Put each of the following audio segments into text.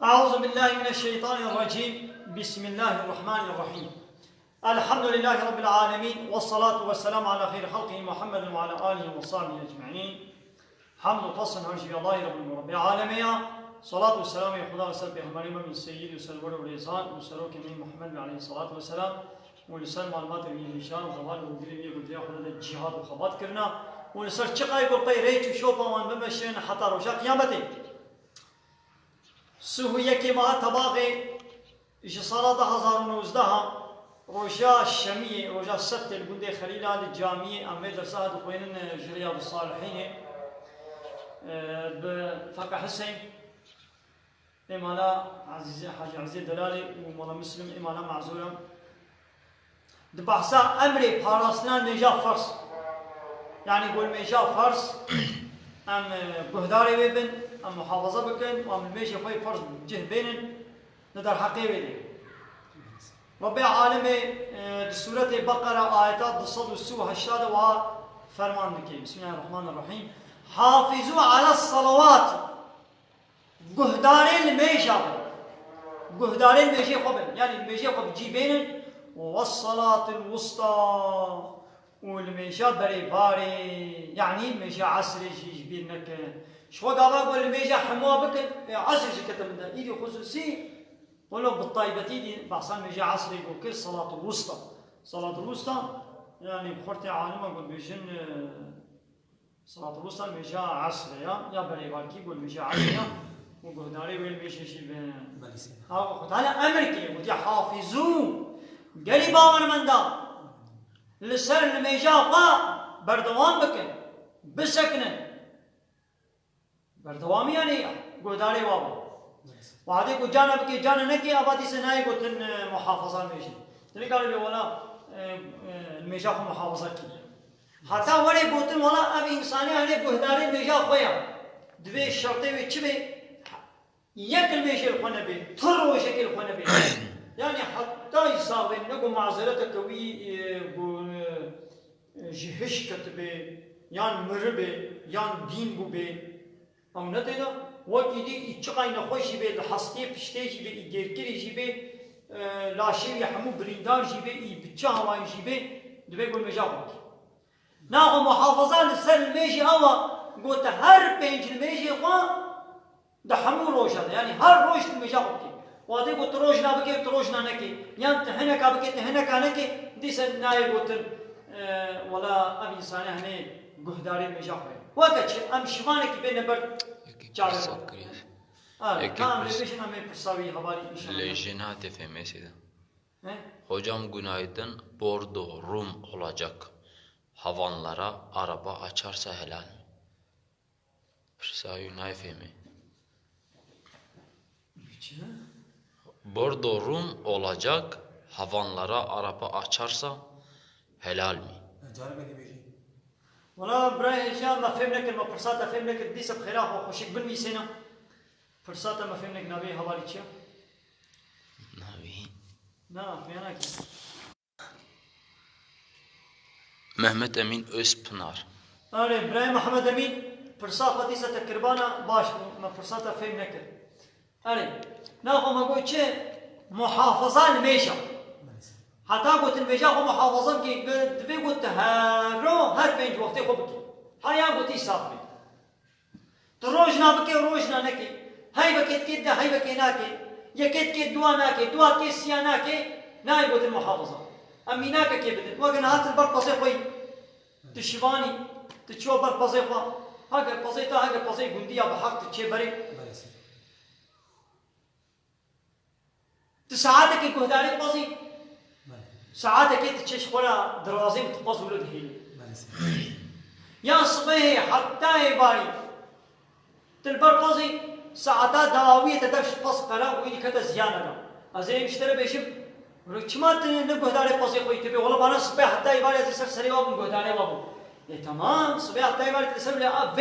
أعوذ بالله من الشيطان الرجيم. بسم الله الرحمن الرحيم. الحمد لله رب العالمين، والصلاة والسلام على خير خلقه محمد وعلى آله وصحبه أجمعين. حمد وتصل هنشي الله رب العالمين. صلاة والسلام يا خدا وسلم بهماني من السيد وسلم ورزان وسلوك من محمد عليه الصلاة والسلام ولسان معلومات من هشام وضمان وقلبي قلبي خدا الجهاد وخبات كرنا ولسر چقای گل ريت وشوبا وان بمشين حتى روشا قيامتي سهوية كما تباغي إيش صلاة 2019 روجا الشامية روجا السبت الجندي خليلة الجامعية أمي درسها دخوين رياض الصالحين بفقه حسين إمالا عزيز حاج عزيز دلالي ومالا مسلم إمالا معزولا دبحثا أمري بحراستنا ميجا فرس يعني يقول ميجا فرس أم بهداري بيبن أم محافظة بكن وأم الميجا خوي فرس جه بينن ندر حقي بيدي ربي عالمي سورة بقرة آيات الصد والسوء هشادة وفرمان بكي. بسم الله الرحمن الرحيم. حافظوا على الصلوات قهدارين الميجا قهدارين الميجا خبن يعني الميجا خب جيبين والصلاة الوسطى والميجا بريباري يعني الميجا عصري جيبينك شو قالوا قول الميجا حموا بك عصري كتب ده إيدي خصوصي ولو بالطيبتي دي بعصان ميجا عصري يقول كل صلاة الوسطى. صلاة الوسطى يعني بخورتي عالمة قول بيجن صلاة الوسطى ميجا عصري يا بريباركي قول ميجا عصري وقهداري وين ميجا جيبين هذا أمريكي ودي حافظوا قالي باور من دا لسر الميجا قا بردوام بكن بسكنن بردوام يعني قهداري وابو وهذه کو جانا بكي جانا نكي آبادی سے نائے کو تن محافظہ میشی تنی قالوا لي ولا الميجا خو محافظة کی حتى ولی بوتن ولا اب انسانی هنه گهداری میجا خویا دوی شرطه وی چی بی یک الميجا خونه بی تر و شکل خونه بی يعني حتى يساوي نقول معذرتك كوي جهش كتبه يان مربه يان دين بوبه أو نتيجة وقتی دی چقای نخوشی به حستی پشتیجی به ایگرکری به لاشی همو بریندار به ای بچه هوایی به دوی گل مجا بود نه محافظه لسر میجی آوا گوت هر پنج میجی خواه ده همو روش هست یعنی هر روش تو مجا بود وقتی گوت روش نبکی تو روش ننکی یعنی تهنکا بکی تهنکا نکی دیسن نای گوتن ولا ام انسانی همه گهداری مجا خواه وقت ام شمانه کی بین بر Lejinat efemesi de. Hocam günaydın. Bordo Rum olacak. Havanlara araba açarsa helal mi? Pırsayuna efemi. Bordo Rum olacak. Havanlara araba açarsa helal mi? والله براي ان شاء الله فهمناك المفرسات فهمناك الديس بخلاف وخشك بالميسينا فرسات ما فهمناك نبي هوالي تشا نبي نعم فهمناك Mehmet Emin Özpınar. أنا براي محمد أمين فرسات ديسة تكربانا باش ما فرسات فهمناك أنا ناخذ ما قلت شيء محافظة الميشا حتى قلت الميجا هو محافظة كي دبي قلت هارو هر بين وقتي خوبك هيا قلت يسافر تروجنا بكي وروجنا نكي هاي بكيت كده هاي بكي ناكي يكيت كده دوا ناكي دوا كي سيا ناكي ناي قلت المحافظة أمي ناكا كي بدت وقنا هات البرقصي خوي تشواني تشوف برقصي خوا هاجر قصيتا هاجر قصي قندية بحق تشي بري تساعدك كهداري قصي ساعات كي تشيش خولا دروازي وتقص ولد هي يا صبي حتى يباري تلبرقزي ساعات داوية تدرش قص قرا ويدي كذا زيانة أزين اشتري بيشم ركشمات نبغى داري قصي خوي تبي والله بنا صبي حتى يباري تسر سري وابو نبغى داري وابو تمام صبي حتى يباري تسر لي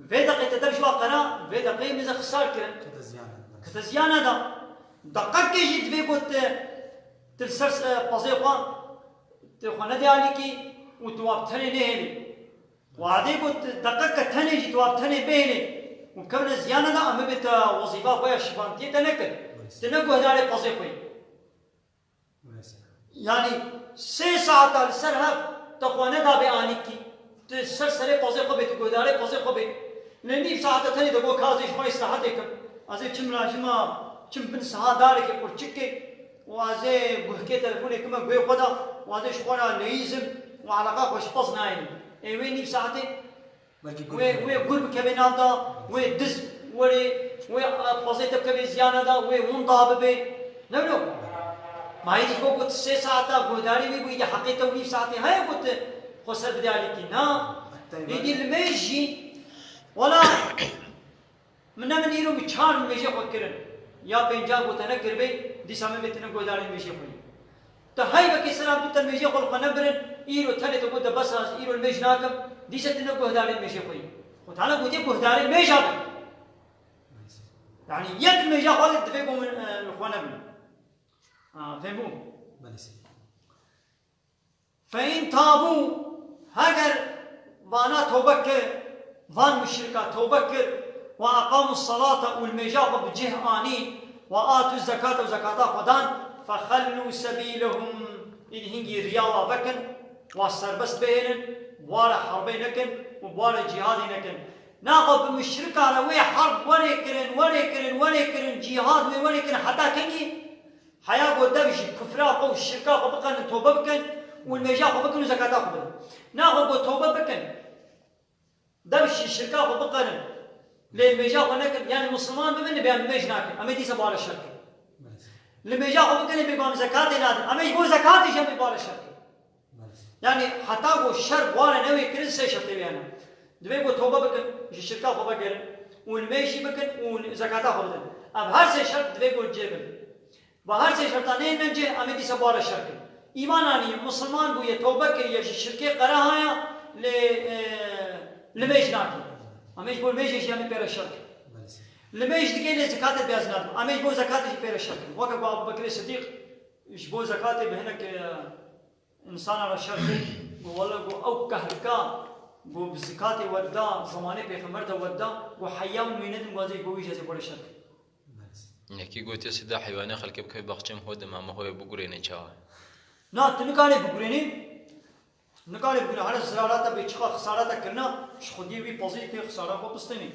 فيدقي تدرش وقرا فيدقي ميزة خسار كذا زيانة ده دقق كيجي تبي قلت تلسرس بزيقا تخونا ديالكي وتواب تاني نهني وعدي قلت دقق تاني جي تواب تاني بيني وكمل زيانة دا أما بيت وظيفة خويا شفانتي تنكر تنقو هداري قصي خوي يعني 3 ساعات السرها تقوانا دا بآنيكي تسر سري قصي خو بيت هداري قصي خو بيت لنيف ساعات تاني دقو كازي شوي استراحة ديكم أزي كم راجما كم بن ساعة دارك يقول تشكي وازي بحكي تلفوني كما قوي خدا وازي شخورا ليزم وعلاقة خوش بص نايم وين نيف ساعتين وي قرب كبي نادا وي دز وي بزيت كبي زيانة دا وي ونضاب بي نبلو ما يجي قلت 3 ساعات قداري وي حقيقة ونيف ساعتين هاي قلت خسر بدي عليك نا يجي الميجي ولا من يرو مشان ميجي فكرن يا بنجاب وتنكر بي دي سامي بتنا قداري ميجي خوي تهاي بكي سلام دوت الميجي خل خنبرن يرو ثاني تقول بس يرو الميج ناكم دي ستنا قداري ميجي خوي وتعالى قلت قداري ميجي يعني يد ميجي خالد تبيكم من الخنبرن فهموا فإن تابوا هاجر وانا توبكر وان مشركة توبكر وأقاموا الصلاة والميجاق بجه آني وآتوا الزكاة وزكاة خدان فخلوا سبيلهم إن هنجي رياضة بكن والسربس بينن بوار حربي نكن وبوار جهادي نكن ناقب بمشركة روي حرب وريكرن جهاد وريكرن حتى كنجي حياة قدامش كفراء قو الشركة بكن توبة بكن والميجاق بكن وزكاة خدان ناقب توبة بكن دمش الشركة بكن للميجاق نكن يعني مسلمان بمن بيان ميج ناكن أما دي سبارة الشركة للميجاق بكن بيقام زكاة نادن أما يقول زكاة يجي ببارة الشركة يعني حتى هو الشر بوارا نوي كرن سي شرطي بيانا دبي توبة بكن الشركة خو بكن والميشي بكن وزكاة خو بكن أب هر سي شرط دبي جيبن وهر سي شرطانين ننجي أما دي سبارة الشركة إيماناني مسلمان بو يتوبة كري الشركة قراها لميج ناكن أما يقول ميج يجي أما بير الشركة لميج دقيقة زكاة بيازنات أما يقول زكاة يجي بير الشركة وقت أبو بكر الصديق يجبو زكاة بهنك إنسان على الشركة والله أو كهركا بزكاة ودا زمانه بيخمرته ودا وحياة من ندم غازي قوي جزء بير الشركة نکی گویی سیدا حیوانی خلق بکوی بخشم خود ما هو بگورینه چاه نه تنکاری بگورینی نکاری بگورینی هر زرارات بیچخا خسارات کرنا خودی بی پوزیتیو خسارات کو بستنی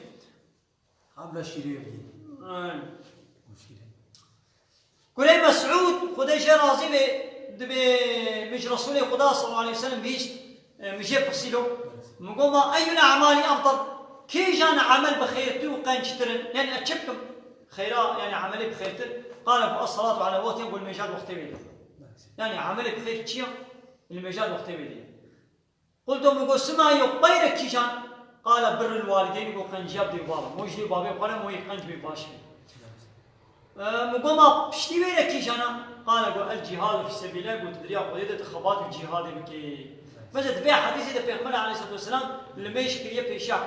قبل شیری بگی كل مسعود خديش راضي مش رسول خدا صلى الله عليه وسلم بيش مجيب بصيله مقوم أي الأعمال أفضل كي جان عمل بخيرتي وقان شترن يعني أتشكم خيرا يعني عملي بخيرتي قال الصلاة على وقت يقول المجال وقت بيدي يعني عملي بخير تشيا المجال وقت بيدي قلت له مقول سما يقبيرك كي جان قال بر الوالدين يقول قان جاب دي بابا موش دي بابا قال موي قان بي باشي مقوم بشتي ويرك كي جانا قال الجهاد في سبيل الله قلت دريا قضيه خبات الجهاد بكي بس تبع حديث ده پیغمبر عليه الصلاه والسلام لما يشكريه بيشا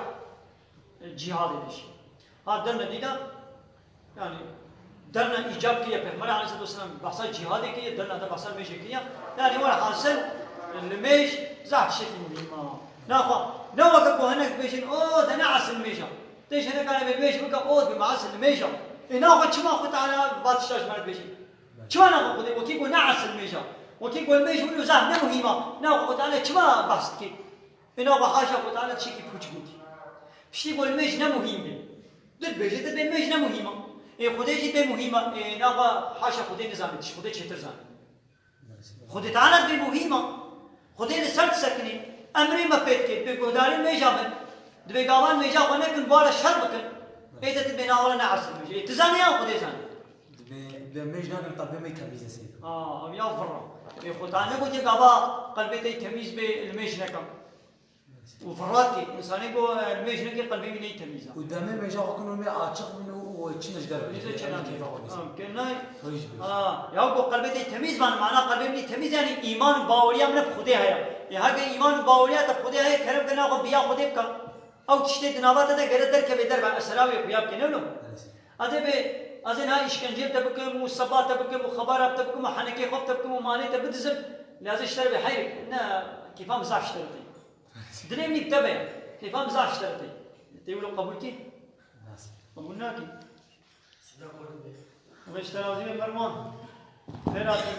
الجهاد ده هذا درنا ديدا يعني درنا ايجاب كيه پیغمبر عليه الصلاه والسلام بحث الجهاد كيه درنا ده بحث مش كيه يعني ولا حاصل الميش زعف شكل مهم ناخذ نوك هناك بيشن او ده نعس الميشا ليش هنا كان بالميش بقى او بمعس الميشا إنه كما خد على باتشاش مرد بيجي كما ناخذ خدي وكي يقول نعس الميجا وكي يقول الميجا يقول زاه نمهمة ناخذ على كما بحث كي إنه بحاشا خد على شيء كي بوجودي بشي يقول الميجا نمهمة دل بيجي دل الميجا نمهمة إيه خدي جد مهمة إيه ناخذ حاشا خدي نظام تش خدي شتر زان خدي تعالى بمهمة خدي لسرت سكني أمري ما بيتك بقدار الميجا من دبيقاوان ميجا ونكن بارا شربكن إذا تبينا ولا نعرس الميجا تزاني يا خدي زاني بميج ناكل طب ما يتميز سيد أم يا فرّا يقول أنا قلت يا بابا قلبي تميز بالميج نكم وفرّاتي إنسان يقول الميج نكي قلبي مني تميزه قدامي ميج أكون مي أعشق منه وتشنج درب إذا كنا كنا يا أبو قلبي تميز معناه قلبي مني تميز يعني إيمان باوريا من بخده هيا يهاجي إيمان باوريا تبخده هيا كرب كنا أو بيا خده بكا أو تشتي دنابات ده غير در كبير در أسراوي خياب كنا لهم هذا به أزين هاي إشكنجيب تبكم وصبات تبكم وخبار تبكم وحنكي خب تبكم ومالي تبدزم لازم اشتري بحيرك إنه كيف هم زعف اشتريتي دنيا مني بتبع كيف هم زعف اشتريتي تقولوا قبولتي قبول ناكي وش تلازم مروان ثلاثة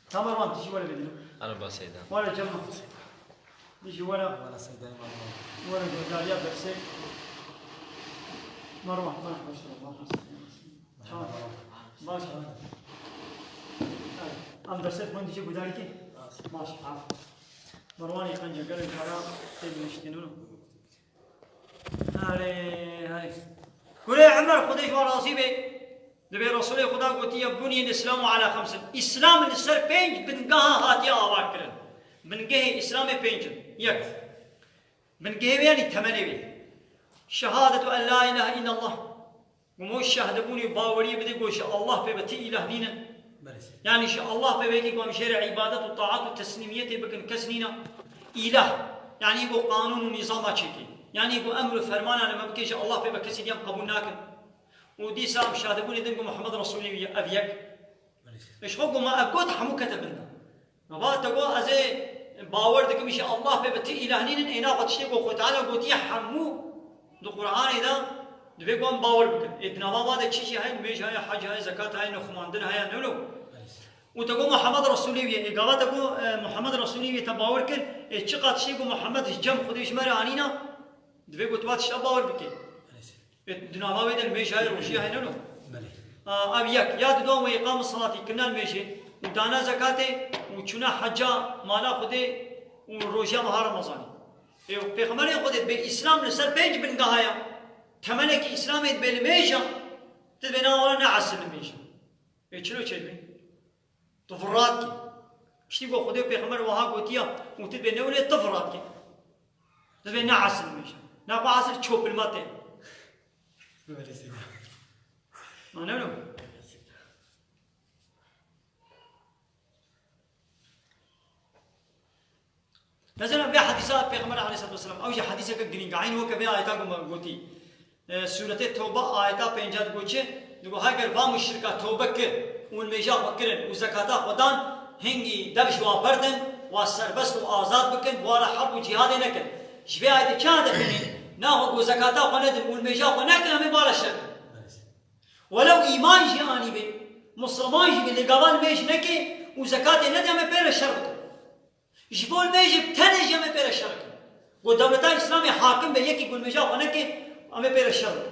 تا مروان تجي ولا بدنا أنا بسيدان ولا جمع تجي ولا سيدان ولا جوزاليا برسي مروان ما ماشي أم درست من تجي بداري كي ماشي عارف مروان يخرج قال الحرام تبي يشتنونه هاي قولي عمر خديش وراسي بي نبي رسول خدا قوتي بني الإسلام على خمس إسلام السر بينج بنقاها هاتي آواكرن بنقاه إسلام بينج يك بنقاه يعني ثمانية شهادة أن لا إله إلا الله ومو شهادة بني باوري بدي قوش الله ببتي إله دينا يعني شاء الله بيجي قوم شرع عبادة والطاعات والتسليمية بكن كسنينا إله يعني يقول قانون ونظام أشيكي يعني يقول أمر فرمان أنا ما بكيش الله بيبكسي ديام قبول ناكن ودي سام شهادة دنقو محمد رسول الله أبيك إيش خوكو ما أقول حمو كتبنا ما بعد تقول أزي باور دكم إن شاء الله ببتي إله نين إنا قد شيء قو تعالى قلت يا حمو دو قرآن إذا دبي قوم باور بكن إدنا ما بعد شيء هاي ميج هاي حج هاي زكاة هاي نخماندن هاي نلو وتقول محمد رسول الله إجابة تقول محمد رسول الله تباور كن إيش شيء محمد جم خديش مرة عنينا دبي قلت وات شباور بكن إدنا ما بعد الميج هاي روشي هاي نلو أبيك يا دوم وإقام الصلاة كنا الميجي ودانا زكاة وشنا حجة مالا خدي وروجيا مهار رمضان بيخمري خدي بالإسلام نسر بيج بنقاهايا ثمانك إسلام بالميجا تبينا ولا نعس الميجا يشلو شيء طفراتك شتي بو خدي بيخمر وها قوتيا وتبينا ولا طفراتك تبينا نعس الميجا ناقو عصر تشوب الماتين ما نعلم مثلا في حديثات بيغمر عليه الصلاه والسلام او حديثه كجرين عين هو كبي ايتاكم قلتي سوره التوبه ايتا بينجات قوتشي دغه هاجر با مشركه توبه كر والميجا فكرن وزكاتا خدان هنگي دبش وبردن وسربس وازاد بكن ولا حرب وجهاد نكن شبي ايت كان دفنين ناخذ زكاتا خندم والميجا خنكن هم بالشر ولو إيمان جاني به مسلمان جي لقابل ميج نكي وزكاة ندم بير الشرق جبول ميج بتنج يم بير الشرق ودولة الإسلام حاكم بيجي يقول ميجا ونكي أم بير الشرق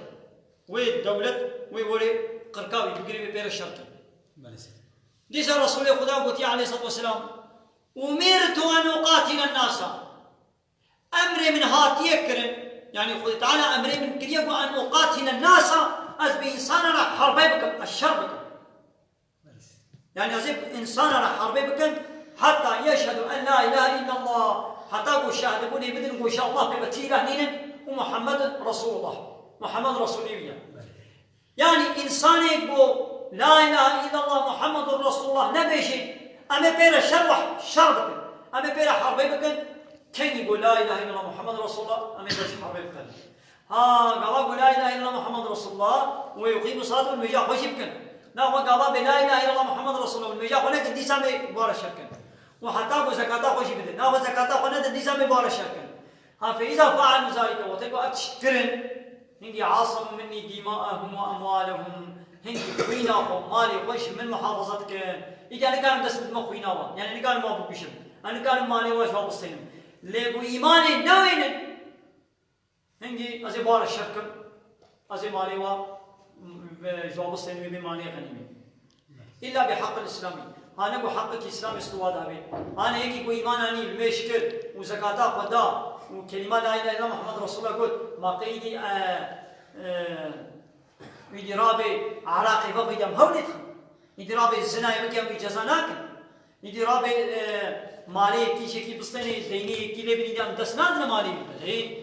ودولة ووري قرقاوي بيجري بير الشرق ديس الرسول خدا قوتي عليه الصلاة والسلام أمرت أن أقاتل الناس أمري من هاتيكرن يعني خد تعالى أمري من كريم أن أقاتل الناس أزب إنسان راح حربي بكم الشر بكم يعني أزب إنسان راح حربي بكم حتى يشهد أن لا إله إلا الله حتى يقول شاهد بني بدن وإن شاء الله ببتيله نين ومحمد رسول الله محمد رسول الله يعني إنسان يقول لا إله إلا الله محمد رسول الله نبيشي أما بين الشر شر بكم أما بين حربي بكم كان يقول لا إله إلا الله محمد رسول الله أما بين حربي بكم قال لا إله إلا الله محمد رسول الله ويقيم الصلاة والميجا خوش يمكن قال لا إله إلا الله محمد رسول الله والميجا خوش يمكن دي سامي بارا شكل وحتى قال زكاة خوش يمكن قال زكاة خوش يمكن دي سامي بارا شكل فإذا فعلوا ذلك وتقول أتشكرن هنجي عاصم مني دماءهم وأموالهم هنجي خويناهم مالي خوش من محافظتك إذا أنا كان دست بدم خويناهم يعني أنا كان ما بكشم أنا كان مالي واش وابصينهم لقوا إيماني نوين هنجي أزي بار الشركم أزي مالي جواب السنوي بماني غنيمي إلا بحق الإسلامي أنا بحق الإسلام استوى دابي أنا هيك كو إيمان أني المشكل وزكاة خدا وكلمة لا إله إلا محمد رسول الله قلت ما قيدي ويدي رابي عراقي فقيدي أم هولد يدي رابي الزنا يبكي أم إجازاناك يدي رابي مالي كيشي كي بستني ديني كي لبني دي أم دسنادنا مالي بلي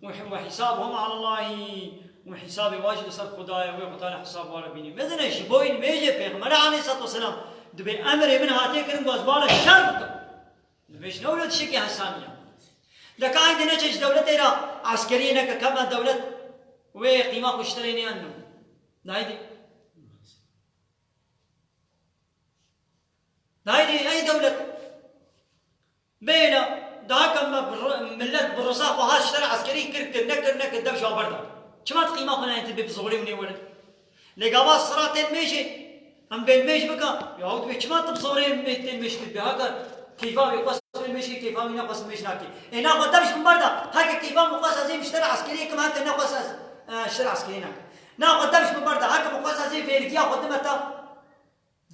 وحسابهم على الله وحسابي واجد صار خدايا ويقطع حساب ولا بيني مثلا ايش بوين ميجي بيغمر عليه الصلاه والسلام دبي امر من هاتي كن غزبال الشرط دبيش دولة شكي حسانيه لك عندنا تش دولة ترى عسكريه كما دولة وقيمه خوشتريني انه نايدي اي دولة بين داك ملت بالرصاق وهذا الشارع عسكري كر دب شو بردا كما تقيمه خلنا انت بصغري وني ولد لقوا الصراط الميشي هم بين ميش بكا يعود بكما تبصغري الميش بهذا كيف يقص الميشي كيف ينقص الميش ناكي هنا قدامش من بردا هكا كيف مقاس زي شارع عسكري كما هكا نقص شارع عسكري نا قدامش من بردا هكا مقاس زي فيلكيا قدمتها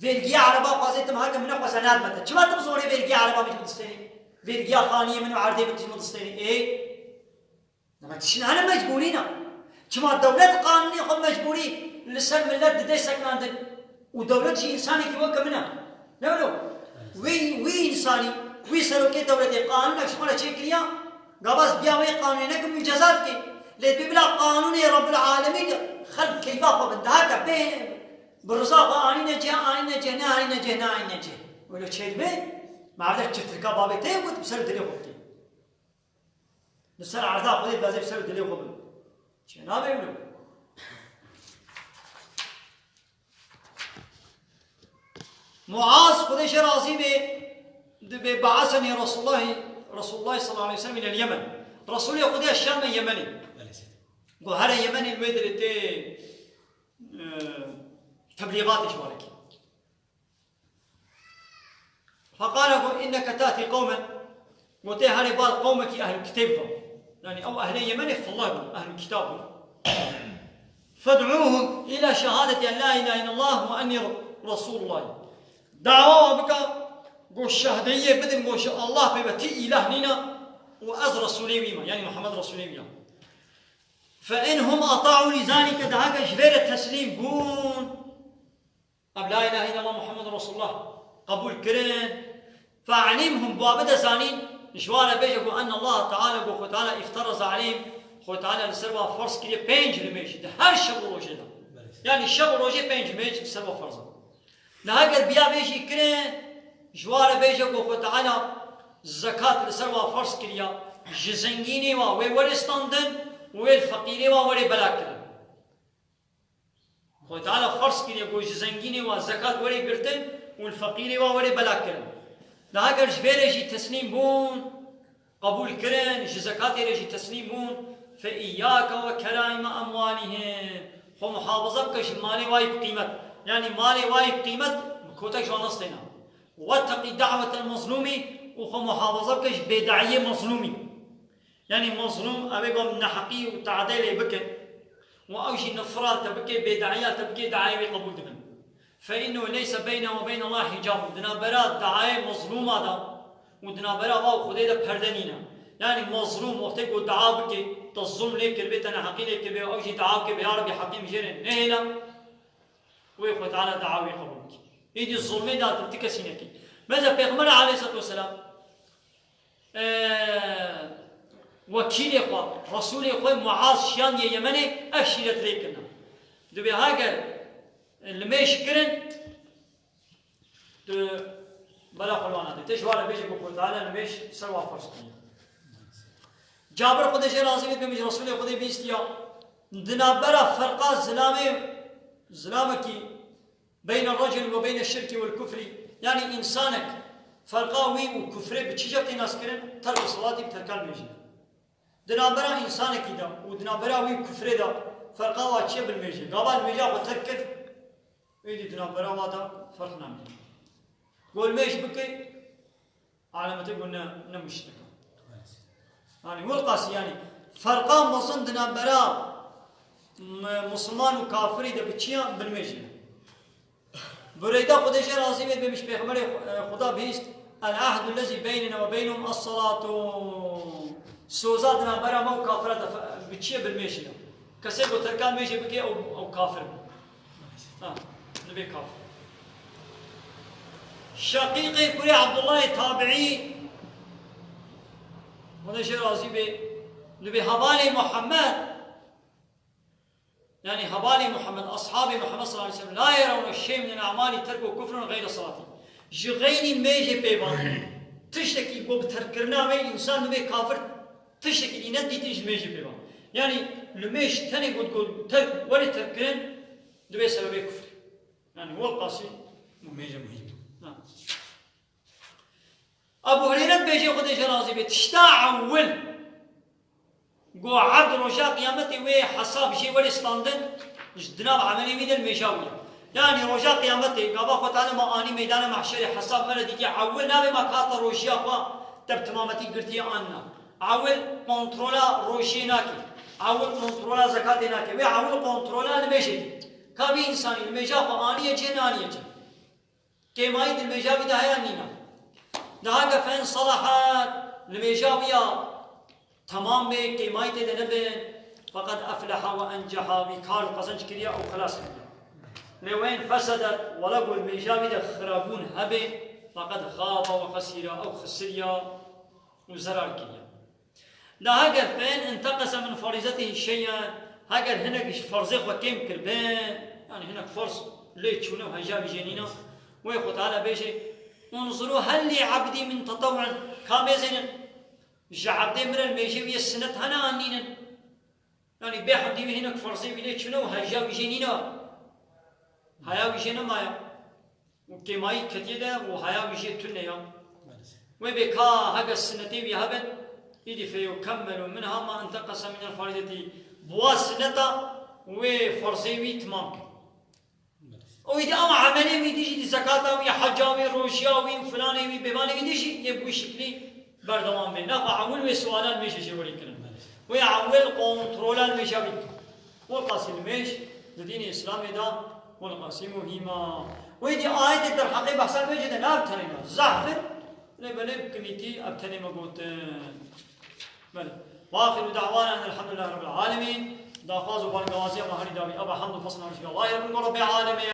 فيلكيا عربا قاسيتم هكا من نقص نادمته كما تبصغري فيلكيا عربا مش مدستني فيلكيا خانيه من عردي بتجي مدستني ايه لما تشن انا مجبورين كما الدولة قانونية خو مجبورين لسان ملت ددي سكن عندن ودولة شي إنساني كي وكا منها لا وي إنساني وي سلوكي دولة قانونك شمالة شكليا قبض بياوي قانونينك من جزاتك ليت بلا قانوني رب العالمين خلق كيفا قبض هكا بين بالرزاق آني نجي ولو تشيد بين ما عرفتش تركب بابي تيوت بسر دليل خبتي بسر عرضا خذي بازي بسر دليل خبتي شنا بيقولوا معاذ خديش راضي بعثني رسول الله صلى الله عليه وسلم الى اليمن رسول ياخذ الشام يمني قال هذا يمني المدرسه تبليغات شوارك فقال انك تاتي قوما وتي هذه بال قومك اهل الكتاب يعني او اهل اليمن فالله اهل الكتاب فادعوهم الى شهاده ان لا اله الا الله واني رسول الله دعوه بك قول الشهديه بدل قول الله بيبتي اله لنا واز رسولي يعني محمد رسولي فانهم اطاعوا لذلك دعاك جبير التسليم قول اب لا اله الا الله محمد رسول الله قبول كرين فاعلمهم بوابد زانين جوار بيجوا ان الله تعالى بو تعالى افترض عليهم خو تعالى لسروا فرض كري بينج لميش ده هر شب روجه ده يعني شب روجه بينج ميش سروا فرض نهاجر بيا بيجي كرين جوار بيجوا خو تعالى زكاه لسروا فرض كريا جزنجيني وا ورستاندن والفقيري وا وري بلاكر خو تعالى فرض كريا جو جزنجيني وا زكاه وري قرتن والفقيري وا وري بلاكر نهاجر جبيرجي تسليم بون قبول كرن زكاتي رجي تسليم بون فإياك وكرائم أموالهم خو محافظة بكش مالي وايب قيمة يعني مالي وايب قيمة كوتك شو نصتنا واتقي دعوة المظلوم وخو محافظة بكش بدعية مظلومي يعني مظلوم أبي قوم نحقي وتعديل بك وأوجي نفرات تبكي بدعيات تبكي دعاية قبول دبن فإنه ليس بينه وبين الله حجاب دنا برا دعاية مظلومة دا ودنا برا واو خدي دا پردنينا يعني مظلوم وقت کو دعا بك تظلم لك البيتنا حقي لك به او شي دعا بك يا ربي حقيم جيرن نهنا ويخو تعالى دعاوي قبولك يدي الظلم دا تكسينك ماذا پیغمبر عليه الصلاه والسلام وكيل اخو رسول اخو معاذ شان يمني اشيرت لكنا دبي هاجر اللي يشكرن بلا خلوانا تشوار بيجي بقول تعالى المش سوا فرسكين جابر قدش راضي بمش رسول خدي بيستيا دنا برا فرقا زلامكي بين الرجل وبين الشرك والكفر يعني انسانك فرقاوي وكفر بتشجت ناس كرن ترك صلاتي بتركال ميجي دنا برا انسانك دا ودنا برا وي كفر دا فرقا واتش بالميجي قبل ميجا وتركف ويدي دنا برا وادا فرق نعمل قول ميش بكي على ما تقول نمشتك يعني والقاس يعني فرقان مصندنا برا مسلمان وكافري ده بتشيا بالميش بريدا قدش راضي بيت بمش بيغمر خدا بيست العهد الذي بيننا وبينهم الصلاة سوزاتنا برا ما كافر بتشيا بالميش كسب وتركان ميش بكي او كافر نبي كافر شقيقي كري عبد الله تابعي هذا شيء راضي به نبي هبالي محمد يعني هبالي محمد أصحاب محمد صلى الله عليه وسلم لا يرون الشيء من الأعمال تركوا كفر غير صلاة جغيني ميجي بيبان تشتكي بتركرنا مي إنسان نبي كافر تشتكي ندي تيجي ميجي بيبان يعني لميش تاني قد ترك ولا تركرن نبي سبب كفر يعني هو القاسي ميجي مهم أبو هريرة بيجي خدش راضي بيت اشتا عول قو عبد رجاء قيامتي وي حساب شي ولي ستاندن جدنا بعملي ميد المشاوية يعني رجاء قيامتي قابا خطانا ما آني ميدان محشري حساب مردي كي عول نابي ما كاتا روشيا خوا تب تمامتي قرتي آننا عول كنترولا روشي ناكي عول كنترولا زكاة ناكي وي عول كنترولا المشي كابي إنساني المشا خوا آنية جن آنية جن كيمايد المشاوي ده هيا نينا ده فين صلاحات المشاوية تمام به كيمايد ده نبين فقد أفلح وأنجح وكار قصنج كريا أو خلاص لوين فسدت ولقوا المشاوي ده خرابون هبه فقد خاب وخسر أو خسريا وزرار كريا ده فين انتقص من فريضته شيئا هاجر هناك فرزخ وكيم كربان يعني هناك فرز ليه شنو هجاب جنينا ويخد على بيشي انظروا هل لعبدي من تطوع كامزين جعبدي من الميشي ويا السنة هنا عنينا يعني بيحمدي هناك فرزي وليه شنو هجاب جنينا هيا وجينا مايا وكيماي كتيدا وهيا وجي تنيا وبكا هاجا السنتي ويهبن يدي فيكمل منها ما انتقص من الفريضة بواسنة وفرزي تمام وإذا أما عملي ويديجي دي زكاة ويا حجة ويا روشيا ويا فلاني ويا بيباني ويديجي يبوي شكلي بردوام بين نافع عمل وسؤالان ميش يشوري كلام ويا عمل كنترولان ميش أبيك والقاسم ميش الدين الإسلامي دا والقاسم هما ويدي آية در حقيقة بحسن ميش ده ناب ترينا زعفر لبلب كميتي أبتني مقوتن بله وآخر دعوانا أن الحمد لله رب العالمين دا فازوا بالقواسي أما هني داوي أبا حمد فصلنا الله رب العالمين